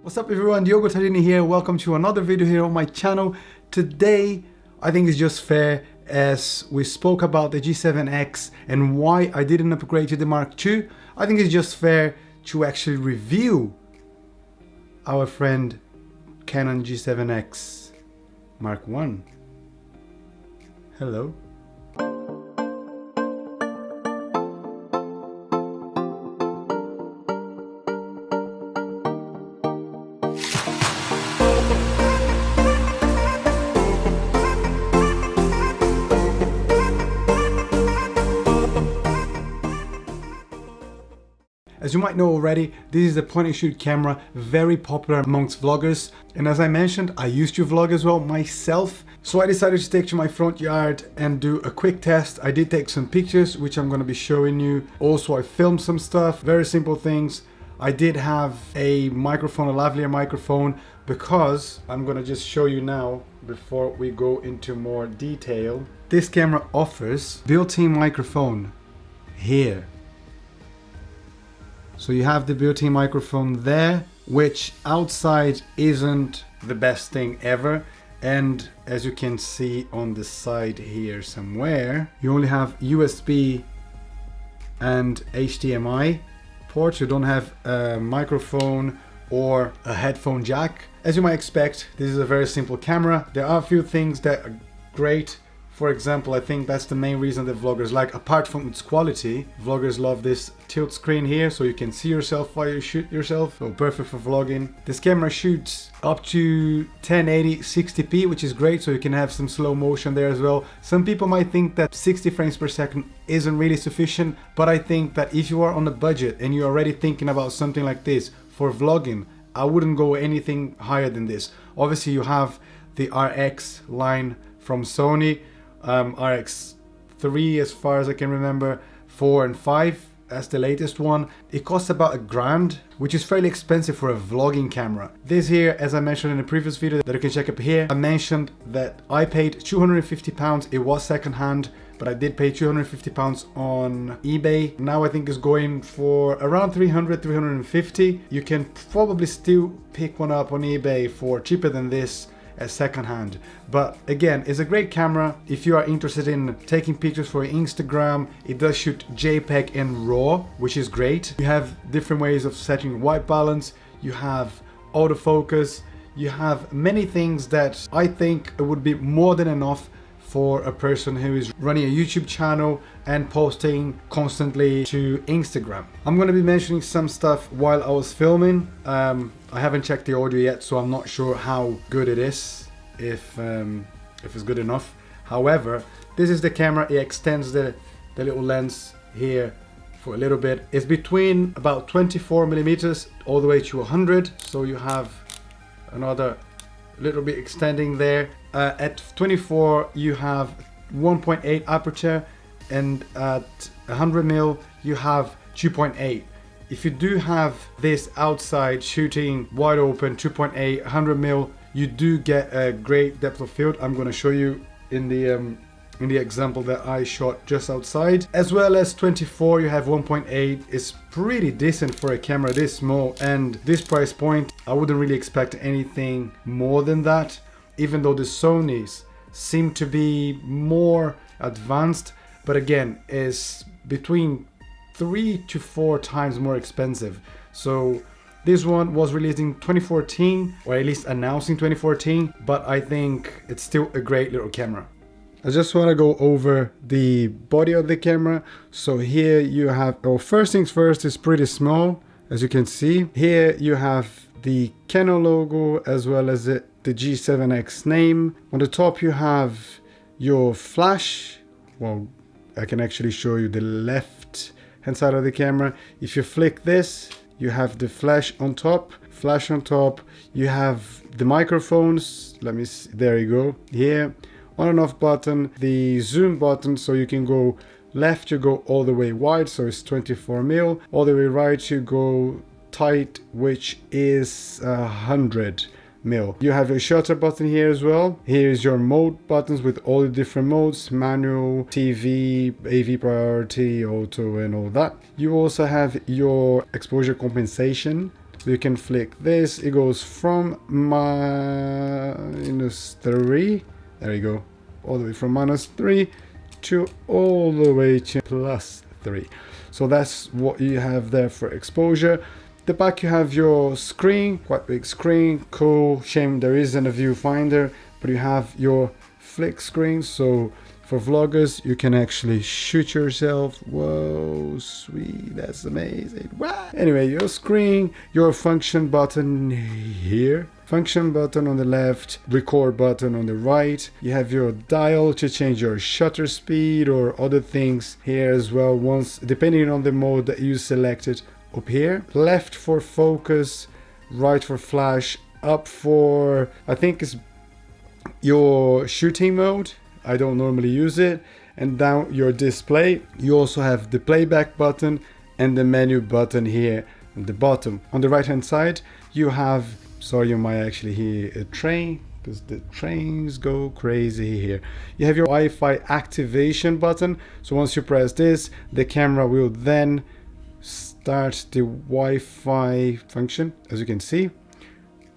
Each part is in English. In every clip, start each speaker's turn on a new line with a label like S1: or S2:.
S1: What's up everyone, Diogo Tadini here. Welcome to another video here on my channel. Today, I think it's just fair, as we spoke about the G7X and why I didn't upgrade to the Mark II, I think it's just fair to actually review our friend Canon G7X Mark I. Hello. As you might know already, this is a point and shoot camera, very popular amongst vloggers. And as I mentioned, I used to vlog as well myself. So I decided to take to my front yard and do a quick test. I did take some pictures, which I'm going to be showing you. Also, I filmed some stuff, very simple things. I did have a microphone, a lavalier microphone, because I'm going to just show you now before we go into more detail. This camera offers built-in microphone here. So you have the built-in microphone there, which outside isn't the best thing ever. And as you can see on the side here somewhere, you only have USB and HDMI ports. You don't have a microphone or a headphone jack. As you might expect, this is a very simple camera. There are a few things that are great. For example, I think that's the main reason that vloggers like, apart from its quality, vloggers love this tilt screen here so you can see yourself while you shoot yourself. So perfect for vlogging. This camera shoots up to 1080 60p, which is great, so you can have some slow motion there as well. Some people might think that 60 frames per second isn't really sufficient, but I think that if you are on a budget and you're already thinking about something like this for vlogging, I wouldn't go anything higher than this. Obviously you have the RX line from Sony, RX3 as far as I can remember, 4 and 5 as the latest one. It costs about £1,000, which is fairly expensive for a vlogging camera. This here, as I mentioned in the previous video that you can check up here, I mentioned that I paid £250. It was secondhand, but I did pay £250 on eBay. Now I think it's going for around 300, 350. You can probably still pick one up on eBay for cheaper than this as secondhand. But again, it's a great camera if you are interested in taking pictures for Instagram. It does shoot JPEG and RAW, which is great. You have different ways of setting white balance, you have autofocus, you have many things that I think it would be more than enough for a person who is running a YouTube channel and posting constantly to Instagram. I'm going to be mentioning some stuff while I was filming. I haven't checked the audio yet, so I'm not sure how good it is, if it's good enough. However, this is the camera. It extends the little lens here for a little bit. It's between about 24 millimeters all the way to 100, so you have another little bit extending there. At 24 you have 1.8 aperture, and at 100mm you have 2.8. If you do have this outside shooting wide open 2.8 100mm, you do get a great depth of field. I'm going to show you in the example that I shot just outside. As well as 24 you have 1.8. It's pretty decent for a camera this small, and this price point I wouldn't really expect anything more than that, even though the Sonys seem to be more advanced, but again is between 3 to 4 times more expensive. So this one was released in 2014, or at least announced in 2014, but I think it's still a great little camera. I just want to go over the body of the camera. So here you have, well, first things first, is pretty small, as you can see. Here you have the Canon logo as well as the G7X name. On the top you have your flash. Well, I can actually show you the left hand side of the camera. If you flick this, you have the flash on top. You have the microphones. Let me see. There you go. Here, on and off button, the zoom button, so you can go left, you go all the way wide, so it's 24mm. All the way right, you go tight, which is 100mm. You have a shutter button here as well. Here is your mode buttons with all the different modes: manual, TV, AV priority, auto, and all that. You also have your exposure compensation So you can flick this, it goes from -3, there you go, all the way from -3 to all the way to +3. So that's what you have there for exposure. The back you have your screen, quite big screen, cool. Shame there isn't a viewfinder, but you have your flick screen, so for vloggers you can actually shoot yourself. Whoa, sweet, that's amazing. Wow. Anyway, your screen, your function button here, function button on the left, record button on the right. You have your dial to change your shutter speed or other things here as well, once depending on the mode that you selected up here. Left for focus, right for flash, up for, I think it's your shooting mode. I don't normally use it. And down your display. You also have the playback button and the menu button here at the bottom. On the right hand side you have, sorry, you might actually hear a train because the trains go crazy here. You have your Wi-Fi activation button. So once you press this, the camera will then start the Wi-Fi function. As you can see,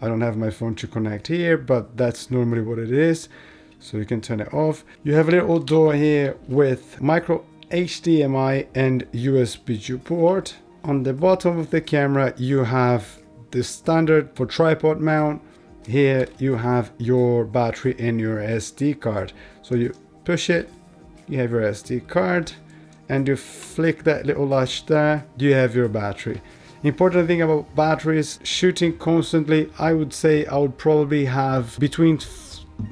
S1: I don't have my phone to connect here, but that's normally what it is. So you can turn it off. You have a little door here with micro HDMI and USB 2 port. On the bottom of the camera you have the standard for tripod mount. Here you have your battery and your SD card. So you push it, you have your SD card, and you flick that little latch there, you have your battery. Important thing about batteries, shooting constantly, I would say I would probably have between,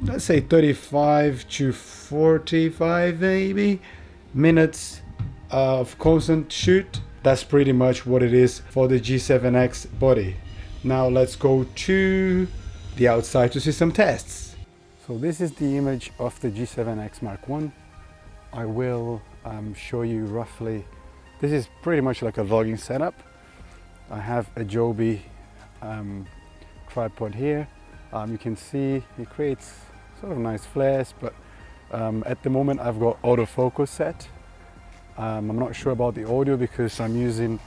S1: let's say 35 to 45 maybe minutes of constant shoot. That's pretty much what it is for the G7X body. Now let's go to the outside to see some tests. So this is the image of the G7X Mark I. I will show you roughly, this is pretty much like a vlogging setup. I have a Joby tripod here. You can see it creates sort of nice flares, but at the moment I've got autofocus set. I'm not sure about the audio because I'm using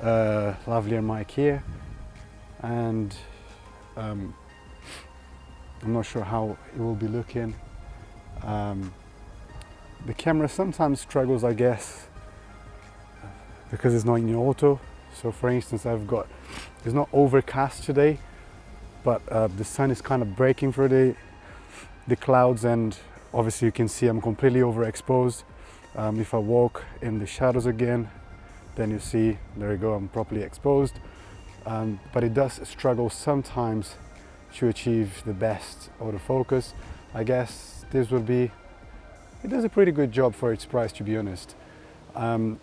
S1: a lavalier mic here, and I'm not sure how it will be looking. The camera sometimes struggles, I guess, because it's not in auto. So for instance, it's not overcast today, but the sun is kind of breaking through the clouds, and obviously you can see I'm completely overexposed. If I walk in the shadows again, then you see, there you go, I'm properly exposed. But it does struggle sometimes to achieve the best autofocus. I guess this will be, it does a pretty good job for its price, to be honest.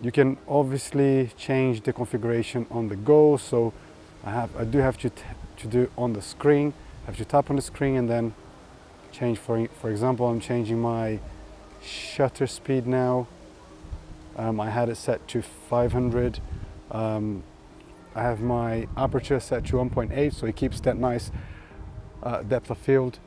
S1: You can obviously change the configuration on the go, so I do have to do on the screen. I have to tap on the screen and then change. For example, I'm changing my shutter speed now. I had it set to 500. I have my aperture set to 1.8, so it keeps that nice depth of field,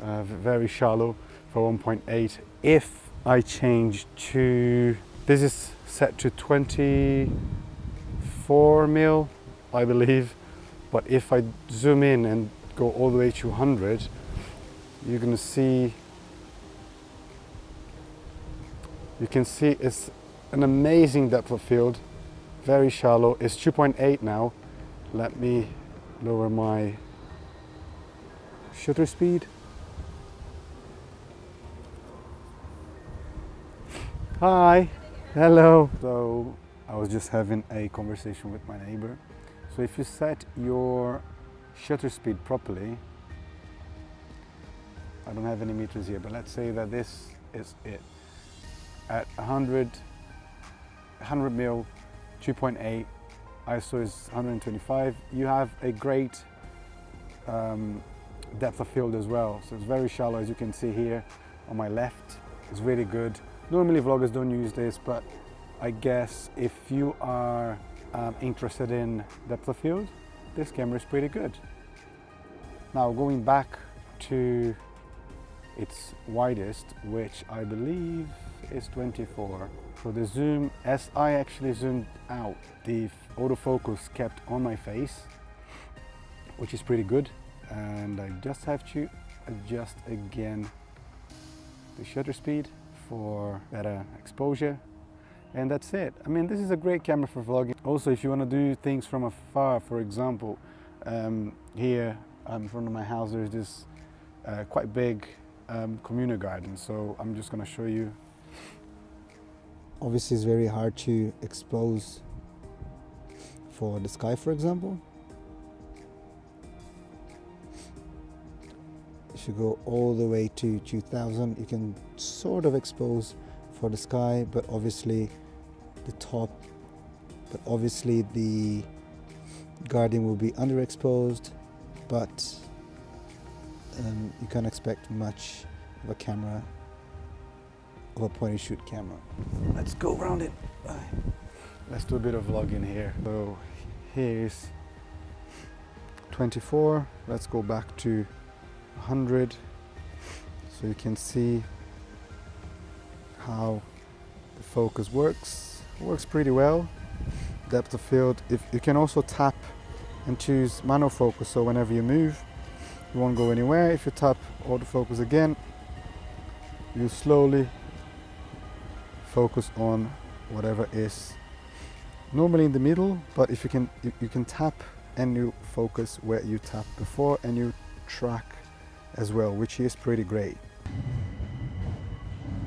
S1: very shallow for 1.8. If I change to, this is set to 24 mil, I believe, but if I zoom in and go all the way to 100, you're gonna see, you can see it's an amazing depth of field, very shallow. It's 2.8 now. Let me lower my shutter speed. Hi, hello. So I was just having a conversation with my neighbor. So if you set your shutter speed properly, I don't have any meters here, but let's say that this is it. At 100 mil, 2.8, ISO is 125, you have a great depth of field as well. So it's very shallow, as you can see here on my left. It's really good. Normally vloggers don't use this, but I guess if you are interested in depth of field, this camera is pretty good. Now going back to its widest, which I believe is 24. So the zoom, as I actually zoomed out, the autofocus kept on my face. which is pretty good. And I just have to adjust again the shutter speed for better exposure. And that's it. I mean, this is a great camera for vlogging. Also, if you want to do things from afar, for example, here in front of my house there's this quite big communal garden, so I'm just going to show you. Obviously it's very hard to expose for the sky, for example. If you go all the way to 2000, you can sort of expose for the sky, but obviously the top, but obviously the garden will be underexposed, but you can't expect much of a camera, of a point and shoot camera. Let's go around it. Let's do a bit of vlogging here. So here's 24. Let's go back to 100 so you can see how the focus works. It works pretty well. Depth of field. If you can also tap and choose manual focus, so whenever you move you won't go anywhere. If you tap autofocus again, you slowly focus on whatever is normally in the middle, but if you can tap and you focus where you tapped before, and you track as well, which is pretty great.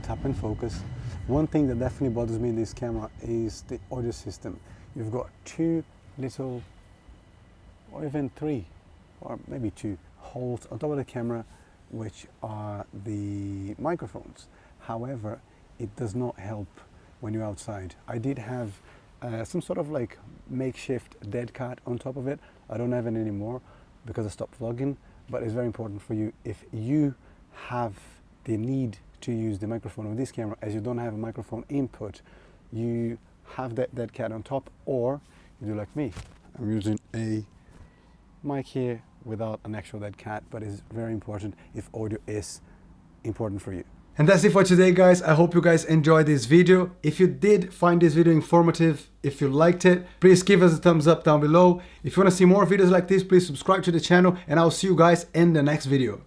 S1: Tap and focus. One thing that definitely bothers me in this camera is the audio system. You've got two little, or even three, or maybe two holes on top of the camera, which are the microphones. However, it does not help when you're outside. I did have some sort of like makeshift dead cat on top of it. I don't have it anymore because I stopped vlogging, but it's very important for you, if you have the need to use the microphone on this camera, as you don't have a microphone input, you have that dead cat on top, or you do like me. I'm using a mic here without an actual dead cat, but it's very important if audio is important for you. And that's it for today, guys. I hope you guys enjoyed this video. If you did find this video informative, if you liked it, please give us a thumbs up down below. If you want to see more videos like this, please subscribe to the channel, and I'll see you guys in the next video.